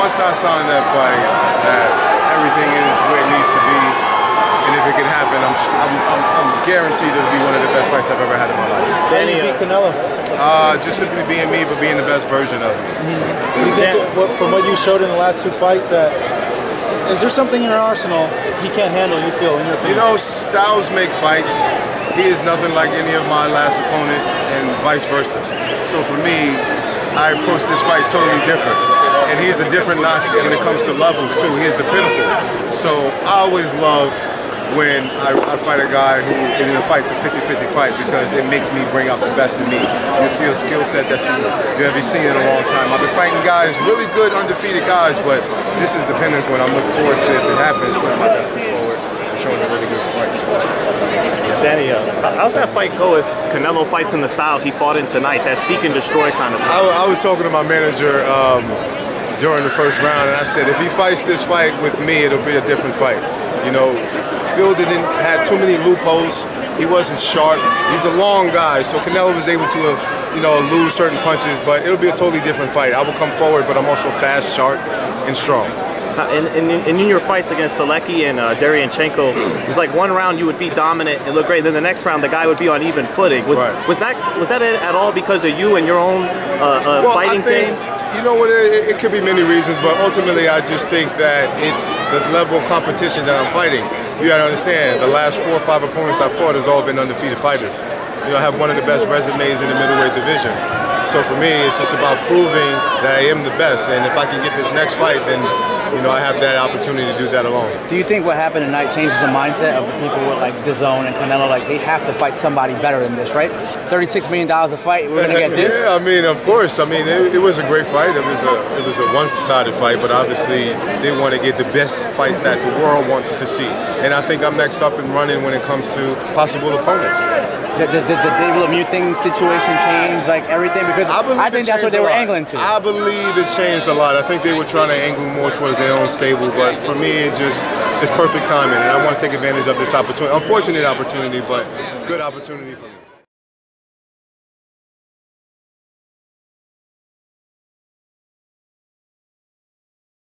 once I signed that fight, that everything is where it needs to be, and if it can happen, I'm guaranteed it'll be one of the best fights I've ever had in my life. How do you beat Canelo? Just simply being me, but being the best version of me. Do you think, from what you showed in the last 2 fights, that is there something in your arsenal he can't handle? You feel, in your opinion? You know, styles make fights. He is nothing like any of my last opponents, and vice versa. So for me, I approach this fight totally different. And he's a different notch when it comes to levels too. He is the pinnacle. So I always love when I fight a guy who in a fight's a 50-50 fight, because it makes me bring out the best in me. You see a skill set that you haven't seen in a long time. I've been fighting guys, really good undefeated guys, but this is the pinnacle, and I'm looking forward to, if it happens, putting my best foot forward and showing a really good fight. Danny, how's that fight go if Canelo fights in the style he fought in tonight, that seek and destroy kind of style? I was talking to my manager during the first round, and I said, if he fights this fight with me, it'll be a different fight. You know, Phil had too many loopholes. He wasn't sharp. He's a long guy, so Canelo was able to, you know, lose certain punches, but it'll be a totally different fight. I will come forward, but I'm also fast, sharp, and strong. In your fights against Selecki and Deryanchenko, it was like one round you would be dominant and look great, then the next round the guy would be on even footing. Was that at all because of you and your own fighting thing? You know what, it could be many reasons, but ultimately I just think that it's the level of competition that I'm fighting. You gotta understand, the last 4 or 5 opponents I've fought has all been undefeated fighters. You know, I have one of the best resumes in the middleweight division. So for me, it's just about proving that I am the best, and if I can get this next fight, then, you know, I have that opportunity to do that alone. Do you think what happened tonight changes the mindset of the people with like DAZN and Canelo? Like, they have to fight somebody better than this, right? $36 million a fight, we're gonna get this? Yeah, I mean, of course. I mean, it was a great fight. It was a one-sided fight, but obviously they want to get the best fights that the world wants to see. And I think I'm next up and running when it comes to possible opponents. Did the David Lemieux thing situation change like everything? Because I think that's what they were angling to. I believe it changed a lot. I think they were trying to angle more towards their own stable, but for me, it's perfect timing, and I want to take advantage of this opportunity. Unfortunate opportunity, but good opportunity for me.